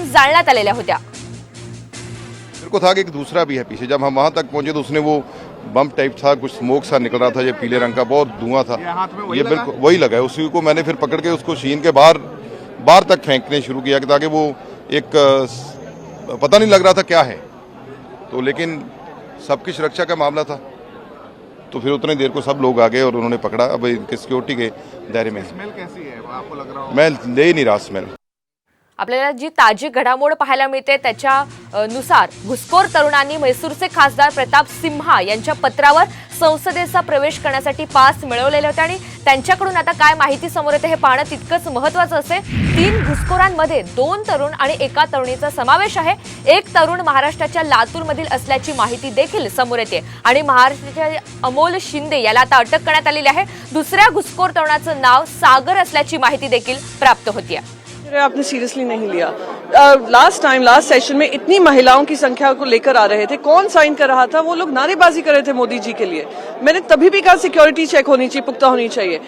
जाळण्यात आलेल्या होत्या। मेरे को था कि एक दूसरा भी है पीछे। जब हम वहाँ तक पहुंचे तो उसने वो बम टाइप था, कुछ स्मोक सा निकल रहा था, ये पीले रंग का बहुत धुआं था, ये बिल्कुल वही लगा है। उसी को मैंने फिर पकड़ के उसको शीन के बाहर तक फेंकने शुरू किया ताकि वो एक पता नहीं लग रहा था क्या है, तो लेकिन सबकी सुरक्षा का मामला था तो फिर उतनी देर को सब लोग आ गए और उन्होंने पकड़ा। अब इनके सिक्योरिटी के दायरे में। स्मेल कैसी है आपको लग रहा हो? मैं ले ही नहीं रहा स्मेल। आपल्याला जी ताजी घडामोड पाहायला मिळते त्याच्यानुसार घुसखोर तरुणांनी म्हैसूरचे खासदार प्रताप सिंहा यांच्या पत्रावर संसदेचा प्रवेश करण्यासाठी पास मिळवलेले होते आणि त्यांच्याकडून आता काय माहिती समोर येते हे पाहणं तितकंच महत्त्वाचं असे। 3 घुसखोरांमध्ये 2 तरुण आणि एका तरुणीचा समावेश आहे। एक तरुण महाराष्ट्राच्या लातूरमधील असल्याची माहिती देखील समोर येते आणि महाराष्ट्राचे अमोल शिंदे याला आता अटक करण्यात आलेली आहे। दुसऱ्या घुसखोर तरुणाचं नाव सागर असल्याची माहिती देखील प्राप्त होती। आपने सीरियसली नहीं लिया। लास्ट सेशन में इतनी महिलाओं की संख्या को लेकर आ रहे थे, कौन साइन कर रहा था? वो लोग नारेबाजी कर रहे थे मोदी जी के लिए। मैंने तभी भी कहा सिक्योरिटी चेक होनी चाहिए, पुख्ता होनी चाहिए।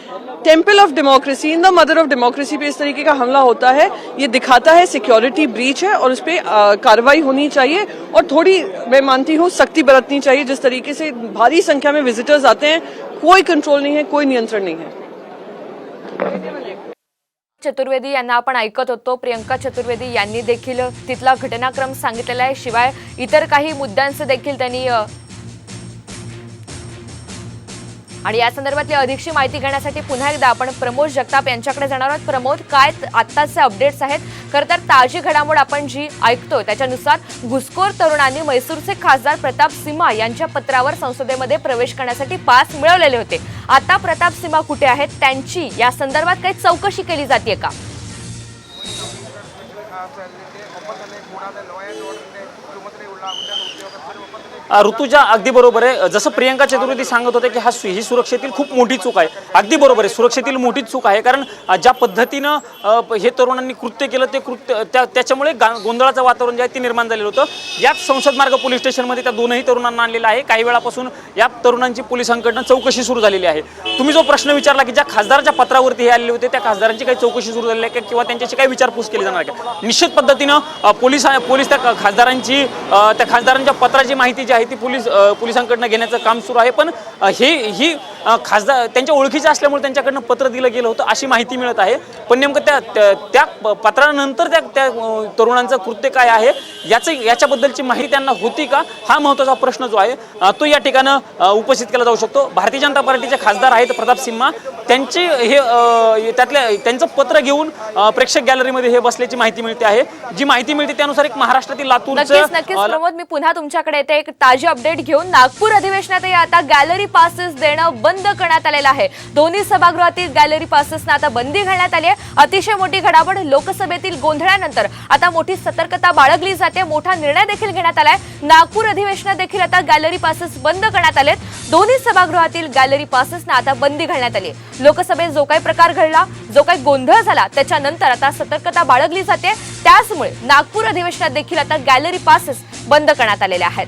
Temple of democracy, in the mother of democracy पे इस तरीके का हमला होता है, ये दिखाता है सिक्योरिटी ब्रीच है और उस पर कार्रवाई होनी चाहिए और थोड़ी मैं मानती हूँ सख्ती बरतनी चाहिए। जिस तरीके से भारी संख्या में विजिटर्स आते हैं, कोई कंट्रोल नहीं है, कोई नियंत्रण नहीं है। चतुर्वेदी यांना आपण ऐकत होतो। प्रियंका चतुर्वेदी यांनी देखील तिथला घटनाक्रम सांगितलेला आहे, शिवाय इतर काही मुद्द्यांचे देखील त्यांनी आणि या संदर्भातली अधिकची माहिती घेण्यासाठी पुन्हा एकदा आपण प्रमोद जगताप यांच्याकडे जाणार आहोत। प्रमोद, काय आत्ताचे अपडेट्स आहेत? खरं तर ताजी घडामोड आपण जी ऐकतोय त्याच्यानुसार घुसखोर तरुणांनी म्हैसूरचे खासदार प्रताप सिंहा यांच्या पत्रावर संसदेमध्ये प्रवेश करण्यासाठी पास मिळवलेले होते। आता प्रताप सिंहा कुठे आहेत, त्यांची या संदर्भात काही चौकशी केली जाते का? ऋतुजा अगदी बरोबर आहे। जसं प्रियंका चतुर्वेदी सांगत होते की ही सुरक्षेतील खूप मोठी चूक आहे। अगदी बरोबर आहे, सुरक्षेतील मोठी चूक आहे। कारण ज्या पद्धतीनं हे तरुणांनी कृत्य केलं ते कृत्य त्याच्यामुळे गोंधळाचं वातावरण जे आहे ते निर्माण झालेलं होतं। याच संसद मार्ग पोलीस स्टेशनमध्ये त्या दोनही तरुणांना आणलेलं आहे। काही वेळापासून या तरुणांची पोलिसांकडून चौकशी सुरू झालेली आहे। तुम्ही जो प्रश्न विचारला की ज्या खासदाराच्या पत्रावरती हे आलेले होते त्या खासदारांची काही चौकशी सुरू झालेली आहे किंवा त्यांच्याशी काही विचारपूस केली जाणार आहे? निश्चित पद्धतीनं पोलीस त्या खासदारांच्या पत्राची माहिती जी आहे ती पोलिसांकडून घेण्याचं काम सुरू आहे। पण ही खासदार त्यांच्या ओळखीचे असल्यामुळे त्यांच्याकडनं पत्र दिलं गेलं होतं अशी माहिती मिळत आहे। पण नेमकं त्या पत्रानंतर त्या तरुणांचं कृत्य काय आहे याच्याबद्दलची माहिती त्यांना होती का, हा महत्त्वाचा प्रश्न जो आहे तो या ठिकाणी उपस्थित केला जाऊ शकतो। भारतीय जनता पार्टीचे खासदार आहेत प्रताप सिंहा, त्यांची त्यांचं पत्र घेऊन प्रेक्षक गॅलरीमध्ये हे बसल्याची माहिती मिळते आहे। जी माहिती मिळते त्यानुसार एक महाराष्ट्रातील लातूरचं नक्कीच प्रमोद, मी पुन्हा तुमच्याकडे येते एक ताजी अपडेट घेऊन। नागपूर अधिवेशनातही आता गॅलरी पासेस देणं बंद करण्यात आलेलं आहे। दोन्ही सभागृहातील गॅलरी पासेसना आता बंदी घालण्यात आली आहे। अतिशय मोठी घडामोड, लोकसभेतील गोंधळानंतर आता मोठी सतर्कता बाळगली जाते। मोठा निर्णय देखील घेण्यात आलाय। नागपूर अधिवेशनात देखील आता गॅलरी पासेस बंद करण्यात आलेत। दोन्ही सभागृहातील गॅलरी पासेसना आता बंदी घालण्यात आली। लोकसभेत जो काही प्रकार घडला, जो काही गोंधळ झाला त्याच्यानंतर आता सतर्कता बाळगली जाते। त्याचमुळे नागपूर अधिवेशनात देखील आता गॅलरी पासेस बंद करण्यात आलेले आहेत।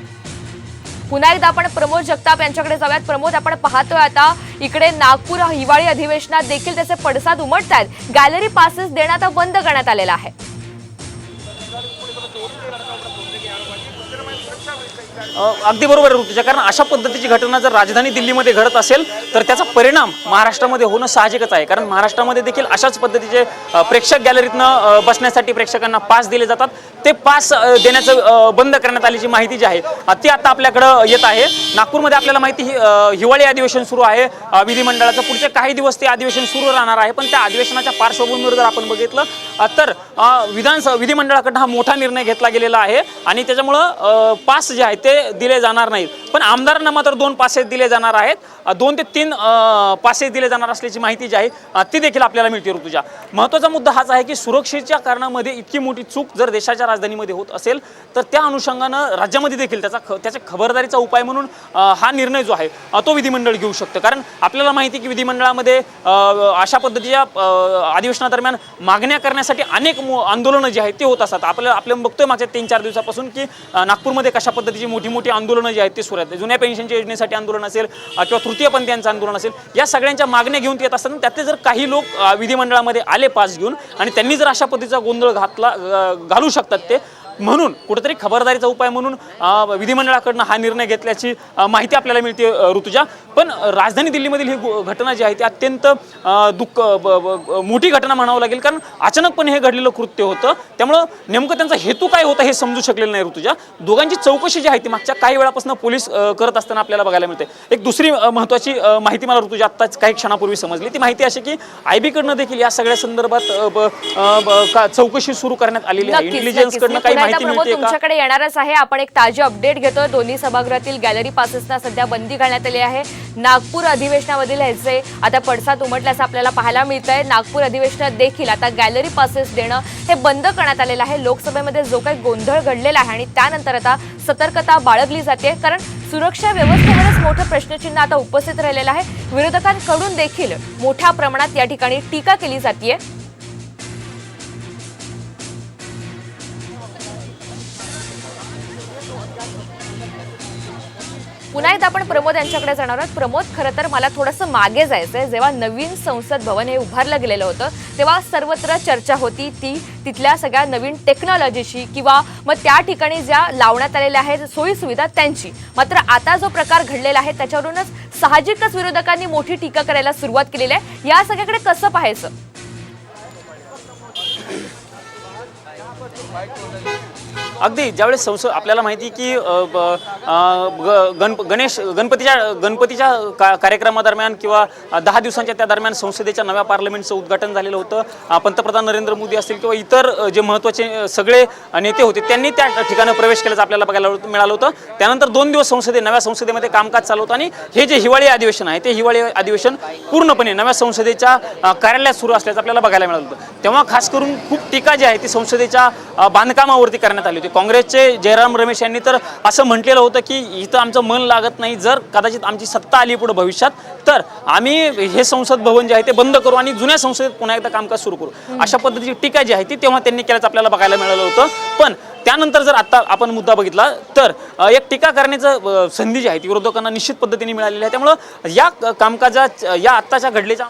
पुन्हा एकदा आपण प्रमोद जगताप यांच्याकडे जाऊयात। प्रमोद, आपण पाहतोय आता इकडे नागपूर हिवाळी अधिवेशनात देखील त्याचे पडसाद उमटतायत। गॅलरी पासेस देणं आता बंद करण्यात आलेलं आहे। अगदी बरोबर आहे ऋतुजा, कारण अशा पद्धतीची घटना जर राजधानी दिल्लीमध्ये घडत असेल तर त्याचा परिणाम महाराष्ट्रामध्ये होणं साहजिकच आहे। कारण महाराष्ट्रामध्ये देखील अशाच पद्धतीचे प्रेक्षक गॅलरीतनं बसण्यासाठी प्रेक्षकांना पास दिले जातात। ते पास देण्याचं बंद करण्यात आल्याची माहिती जी आहे ती आता आपल्याकडे येत आहे। नागपूरमध्ये आपल्याला माहिती हिवाळी अधिवेशन सुरू आहे विधिमंडळाचं। पुढचे काही दिवस ते अधिवेशन सुरू राहणार आहे। पण त्या अधिवेशनाच्या पार्श्वभूमीवर जर आपण बघितलं तर विधिमंडळाकडून हा मोठा निर्णय घेतला गेलेला आहे आणि त्याच्यामुळं पास जे आहे ते दिले जाणार नाहीत। पण आमदारांना मात्र 2 पासेस दिले जाणार आहेत। 2 ते 3 पासेस दिले जाणार असल्याची माहिती जी आहे ती देखील आपल्याला मिळते ऋतुजा। महत्त्वाचा मुद्दा हाच आहे की सुरक्षेच्या कारणामध्ये इतकी मोठी चूक जर देशाच्या राजधानीमध्ये होत असेल तर त्या अनुषंगानं राज्यामध्ये देखील त्याच्या खबरदारीचा उपाय म्हणून हा निर्णय जो आहे तो विधिमंडळ घेऊ शकतं। कारण आपल्याला माहिती की विधिमंडळामध्ये अशा पद्धतीच्या अधिवेशनादरम्यान मागण्या करण्यासाठी अनेक आंदोलनं जी आहेत ते होत असतात। आपल्याला बघतोय मागच्या 3-4 दिवसापासून की नागपूरमध्ये कशा पद्धतीची मोठी आंदोलनं जी आहेत ते सुरू आहेत। जुन्या पेन्शनच्या योजनेसाठी आंदोलन असेल किंवा तृतीयपंथीयांचं आंदोलन असेल, या सगळ्यांच्या मागण्या घेऊन येत असतात। त्यातले जर काही लोक विधिमंडळामध्ये आले पास घेऊन आणि त्यांनी जर अशा पद्धतीचा गोंधळ घालू शकतात शकते. म्हणून कुठेतरी खबरदारीचा उपाय म्हणून विधिमंडळाकडनं हा निर्णय घेतल्याची माहिती आपल्याला मिळते ऋतुजा. पण राजधानी दिल्लीमधील ही घटना जी आहे ती अत्यंत मोठी घटना म्हणावं लागेल, कारण अचानकपणे हे घडलेलं कृत्य होतं. त्यामुळं नेमकं त्यांचा हेतू काय होता हे समजू शकलेलं नाही ऋतुजा. दोघांची चौकशी जी आहे ती मागच्या काही वेळापासून पोलीस करत असताना आपल्याला बघायला मिळते. एक दुसरी महत्त्वाची माहिती मला ऋतुजा आत्ताच काही क्षणापूर्वी समजली. ती माहिती अशी की IB कडनं देखील या सगळ्या संदर्भात चौकशी सुरू करण्यात आलेली आहे. इंटेलिजन्स कडनं काही माहिती मिळते का? तुमच्याकडे येणारच आहे. आपण एक ताजी अपडेट घेतोय. दोन्ही सभागृहातील गॅलरी पासेसना सध्या बंदी घालण्यात आली आहे. नागपूर अधिवेशनामधील ह्याचे आता पडसाद उमटल्याचं आपल्याला पाहायला मिळतंय. नागपूर अधिवेशनात देखील आता गॅलरी पासेस देणं हे बंद करण्यात आलेलं आहे. लोकसभेमध्ये जो काही गोंधळ घडलेला आहे आणि त्यानंतर आता सतर्कता बाळगली जाते, कारण सुरक्षा व्यवस्थेवरच मोठं प्रश्नचिन्ह आता उपस्थित राहिलेलं आहे. विरोधकांकडून देखील मोठ्या प्रमाणात या ठिकाणी टीका केली जाते. पुन्हा एकदा आपण प्रमोद यांच्याकडे जाणार आहोत. प्रमोद, खरं तर मला थोडंसं मागे जायचंय. जेव्हा नवीन संसद भवन हे उभारलं गेलेलं होतं तेव्हा सर्वत्र चर्चा होती ती तिथल्या सगळ्या नवीन टेक्नॉलॉजीची किंवा मग त्या ठिकाणी ज्या लावण्यात आलेल्या आहेत सोयीसुविधा त्यांची. मात्र आता जो प्रकार घडलेला आहे त्याच्यावरूनच साहजिकच विरोधकांनी मोठी टीका करायला सुरुवात केलेली आहे. या सगळ्याकडे कसं पाहायचं? अगदी ज्यावेळेस आपल्याला माहिती की गणपतीच्या कार्यक्रमादरम्यान किंवा 10 दिवसांच्या त्या दरम्यान संसदेच्या नव्या पार्लमेंटचं उद्घाटन झालेलं होतं. पंतप्रधान नरेंद्र मोदी असतील किंवा इतर जे महत्त्वाचे सगळे नेते होते त्यांनी त्या ठिकाणी प्रवेश केल्याचं आपल्याला बघायला मिळालं होतं. त्यानंतर 2 दिवस नव्या संसदेमध्ये कामकाज चालू होतं आणि हे जे हिवाळी अधिवेशन आहे ते हिवाळी अधिवेशन पूर्णपणे नव्या संसदेच्या कार्यालयात सुरू असल्याचं आपल्याला बघायला मिळालं होतं. तेव्हा खास करून खूप टीका जी आहे ती संसदेच्या बांधकामावरती करण्यात आली होती. काँग्रेसचे जयराम रमेश यांनी तर असं म्हटलेलं होतं की इथं आमचं मन लागत नाही, जर कदाचित आमची सत्ता आली पुढे भविष्यात तर आम्ही हे संसद भवन जे आहे ते बंद करू आणि जुन्या संसदेत पुन्हा एकदा कामकाज सुरू करू. अशा पद्धतीची टीका जी आहे ती तेव्हा त्यांनी केल्याचं आपल्याला बघायला मिळालं होतं. पण त्यानंतर जर आता आपण मुद्दा बघितला तर एक टीका करण्याचं संधी जी आहे ती विरोधकांना निश्चित पद्धतीने मिळालेली आहे. त्यामुळं या कामकाजात या आत्ताच्या घडलेल्या